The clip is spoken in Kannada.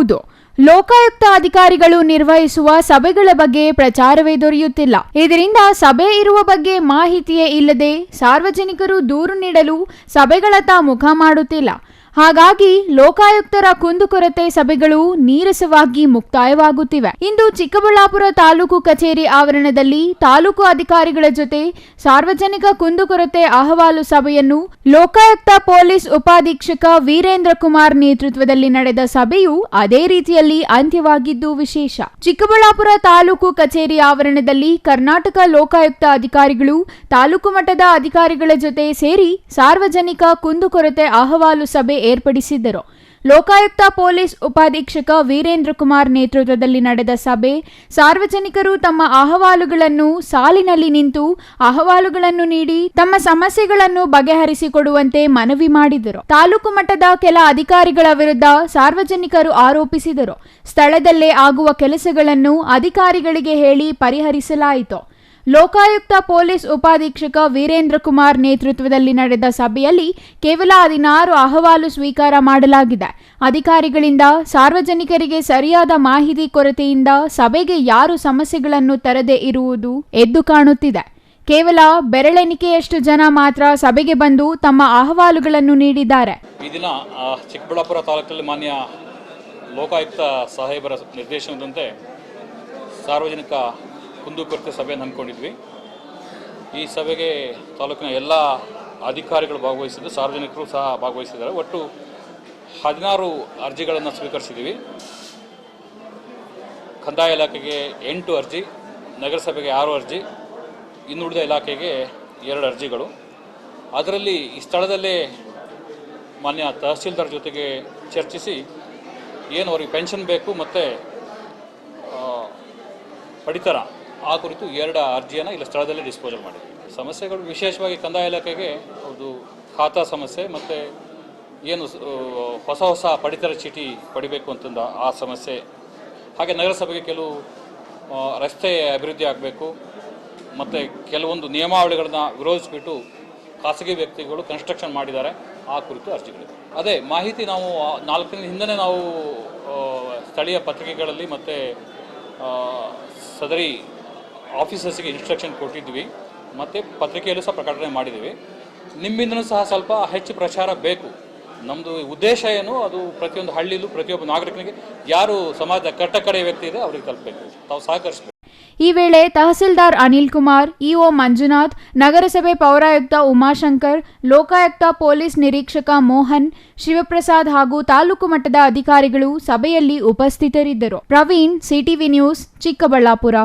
ಹೌದು, ಲೋಕಾಯುಕ್ತ ಅಧಿಕಾರಿಗಳು ನಿರ್ವಹಿಸುವ ಸಭೆಗಳ ಬಗ್ಗೆ ಪ್ರಚಾರವೇ ದೊರೆಯುತ್ತಿಲ್ಲ. ಇದರಿಂದ ಸಭೆ ಇರುವ ಬಗ್ಗೆ ಮಾಹಿತಿಯೇ ಇಲ್ಲದೆ ಸಾರ್ವಜನಿಕರು ದೂರು ನೀಡಲು ಸಭೆಗಳತ್ತ ಮುಖ ಮಾಡುತ್ತಿಲ್ಲ. ಹಾಗಾಗಿ ಲೋಕಾಯುಕ್ತರ ಕುಂದುಕೊರತೆ ಸಭೆಗಳು ನೀರಸವಾಗಿ ಮುಕ್ತಾಯವಾಗುತ್ತಿವೆ. ಇಂದು ಚಿಕ್ಕಬಳ್ಳಾಪುರ ತಾಲೂಕು ಕಚೇರಿ ಆವರಣದಲ್ಲಿ ತಾಲೂಕು ಅಧಿಕಾರಿಗಳ ಜೊತೆ ಸಾರ್ವಜನಿಕ ಕುಂದುಕೊರತೆ ಅಹವಾಲು ಸಭೆಯನ್ನು ಲೋಕಾಯುಕ್ತ ಪೊಲೀಸ್ ಉಪಾಧೀಕ್ಷಕ ವೀರೇಂದ್ರ ಕುಮಾರ್ ನೇತೃತ್ವದಲ್ಲಿ ನಡೆದ ಸಭೆಯು ಅದೇ ರೀತಿಯಲ್ಲಿ ಅಂತ್ಯವಾಗಿದ್ದು ವಿಶೇಷ. ಚಿಕ್ಕಬಳ್ಳಾಪುರ ತಾಲೂಕು ಕಚೇರಿ ಆವರಣದಲ್ಲಿ ಕರ್ನಾಟಕ ಲೋಕಾಯುಕ್ತ ಅಧಿಕಾರಿಗಳು ತಾಲೂಕು ಮಟ್ಟದ ಅಧಿಕಾರಿಗಳ ಜೊತೆ ಸೇರಿ ಸಾರ್ವಜನಿಕ ಕುಂದುಕೊರತೆ ಅಹವಾಲು ಸಭೆ ಏರ್ಪಡಿಸಿದ್ದರು. ಲೋಕಾಯುಕ್ತ ಪೊಲೀಸ್ ಉಪಾಧೀಕ್ಷಕ ವೀರೇಂದ್ರ ಕುಮಾರ್ ನೇತೃತ್ವದಲ್ಲಿ ನಡೆದ ಸಭೆ ಸಾರ್ವಜನಿಕರು ತಮ್ಮ ಅಹವಾಲುಗಳನ್ನು ಸಾಲಿನಲ್ಲಿ ನಿಂತು ಅಹವಾಲುಗಳನ್ನು ನೀಡಿ ತಮ್ಮ ಸಮಸ್ಯೆಗಳನ್ನು ಬಗೆಹರಿಸಿಕೊಡುವಂತೆ ಮನವಿ ಮಾಡಿದರು. ತಾಲೂಕು ಮಟ್ಟದ ಕೆಲ ಅಧಿಕಾರಿಗಳ ವಿರುದ್ಧ ಸಾರ್ವಜನಿಕರು ಆರೋಪಿಸಿದರು. ಸ್ಥಳದಲ್ಲೇ ಆಗುವ ಕೆಲಸಗಳನ್ನು ಅಧಿಕಾರಿಗಳಿಗೆ ಹೇಳಿ ಪರಿಹರಿಸಲಾಯಿತು. ಲೋಕಾಯುಕ್ತ ಪೊಲೀಸ್ ಉಪಾಧೀಕ್ಷಕ ವೀರೇಂದ್ರ ಕುಮಾರ್ ನೇತೃತ್ವದಲ್ಲಿ ನಡೆದ ಸಭೆಯಲ್ಲಿ ಕೇವಲ 16 ಅಹವಾಲು ಸ್ವೀಕಾರ ಮಾಡಲಾಗಿದೆ. ಅಧಿಕಾರಿಗಳಿಂದ ಸಾರ್ವಜನಿಕರಿಗೆ ಸರಿಯಾದ ಮಾಹಿತಿ ಕೊರತೆಯಿಂದ ಸಭೆಗೆ ಯಾರು ಸಮಸ್ಯೆಗಳನ್ನು ತರದೇ ಇರುವುದು ಎದ್ದು ಕಾಣುತ್ತಿದೆ. ಕೇವಲ ಬೆರಳೆಣಿಕೆಯಷ್ಟು ಜನ ಮಾತ್ರ ಸಭೆಗೆ ಬಂದು ತಮ್ಮ ಅಹವಾಲುಗಳನ್ನು ನೀಡಿದ್ದಾರೆ. ಈ ದಿನ ಚಿಕ್ಕಬಳ್ಳಾಪುರ ತಾಲೂಕಲ್ಲಿ ಮಾನ್ಯ ಲೋಕಾಯುಕ್ತ ಸಾಹೇಬರ ನಿರ್ದೇಶನದಂತೆ ಸಾರ್ವಜನಿಕ ಕುಂದುಕೊರತೆ ಸಭೆಯನ್ನು ಹಮ್ಮಿಕೊಂಡಿದ್ವಿ. ಈ ಸಭೆಗೆ ತಾಲೂಕಿನ ಎಲ್ಲ ಅಧಿಕಾರಿಗಳು ಭಾಗವಹಿಸಿದ್ದು, ಸಾರ್ವಜನಿಕರು ಸಹ ಭಾಗವಹಿಸಿದ್ದಾರೆ. ಒಟ್ಟು 16 ಅರ್ಜಿಗಳನ್ನು ಸ್ವೀಕರಿಸಿದ್ದೀವಿ. ಕಂದಾಯ ಇಲಾಖೆಗೆ 8 ಅರ್ಜಿ, ನಗರಸಭೆಗೆ 6 ಅರ್ಜಿ, ಇನ್ನುಳಿದ ಇಲಾಖೆಗೆ 2 ಅರ್ಜಿಗಳು. ಅದರಲ್ಲಿ ಈ ಸ್ಥಳದಲ್ಲೇ ಮಾನ್ಯ ತಹಸೀಲ್ದಾರ್ ಜೊತೆಗೆ ಚರ್ಚಿಸಿ ಏನು ಅವರಿಗೆ ಪೆನ್ಷನ್ ಬೇಕು ಮತ್ತು ಪಡಿತರ ಆ ಕುರಿತು 2 ಅರ್ಜಿಯನ್ನು ಇಲ್ಲಿ ಸ್ಥಳದಲ್ಲಿ ಡಿಸ್ಪೋಸಲ್ ಮಾಡಿದ್ವಿ. ಸಮಸ್ಯೆಗಳು ವಿಶೇಷವಾಗಿ ಕಂದಾಯ ಇಲಾಖೆಗೆ ಅದು ಖಾತಾ ಸಮಸ್ಯೆ ಮತ್ತು ಏನು ಹೊಸ ಪಡಿತರ ಚೀಟಿ ಪಡಿಬೇಕು ಅಂತಂದ ಆ ಸಮಸ್ಯೆ. ಹಾಗೆ ನಗರಸಭೆಗೆ ಕೆಲವು ರಸ್ತೆ ಅಭಿವೃದ್ಧಿ ಆಗಬೇಕು ಮತ್ತು ಕೆಲವೊಂದು ನಿಯಮಾವಳಿಗಳನ್ನ ವಿರೋಧಿಸಿಬಿಟ್ಟು ಖಾಸಗಿ ವ್ಯಕ್ತಿಗಳು ಕನ್ಸ್ಟ್ರಕ್ಷನ್ ಮಾಡಿದ್ದಾರೆ, ಆ ಕುರಿತು ಅರ್ಜಿಗಳಿದೆ. ಅದೇ ಮಾಹಿತಿ ನಾವು 4 ದಿನದ ಹಿಂದೆ ನಾವು ಸ್ಥಳೀಯ ಪತ್ರಿಕೆಗಳಲ್ಲಿ ಮತ್ತು ಸದರಿ ಆಫೀಸರ್ಸ್ಗೆ ಇನ್ಸ್ಟ್ರಕ್ಷನ್ ಕೊಟ್ಟಿದ್ವಿ ಮತ್ತು ಪತ್ರಿಕೆಯಲ್ಲೂ ಸಹ ಪ್ರಕಟಣೆ ಮಾಡಿದ್ದೀವಿ. ನಿಮ್ಮಿಂದಲೂ ಸಹ ಸ್ವಲ್ಪ ಹೆಚ್ಚು ಪ್ರಚಾರ ಬೇಕು. ನಮ್ಮದು ಉದ್ದೇಶ ಏನು, ಅದು ಪ್ರತಿಯೊಂದು ಹಳ್ಳಿಲೂ ಪ್ರತಿಯೊಬ್ಬ ನಾಗರಿಕನಿಗೆ ಯಾರು ಸಮಾಜದ ಕಟ್ಟಕಡೆ ವ್ಯಕ್ತಿ ಇದೆ ಅವರಿಗೆ ತಲುಪಬೇಕು, ತಾವು ಸಹಕರಿಸಬೇಕು. ಈ ವೇಳೆ ತಹಸೀಲ್ದಾರ್ ಅನಿಲ್ ಕುಮಾರ್, ಇಒ ಮಂಜುನಾಥ್, ನಗರಸಭೆ ಪೌರಾಯುಕ್ತ ಉಮಾಶಂಕರ್, ಲೋಕಾಯುಕ್ತ ಪೊಲೀಸ್ ನಿರೀಕ್ಷಕ ಮೋಹನ್, ಶಿವಪ್ರಸಾದ್ ಹಾಗೂ ತಾಲೂಕು ಮಟ್ಟದ ಅಧಿಕಾರಿಗಳು ಸಭೆಯಲ್ಲಿ ಉಪಸ್ಥಿತರಿದ್ದರು. Praveen, CTV news, Chikkaballapur.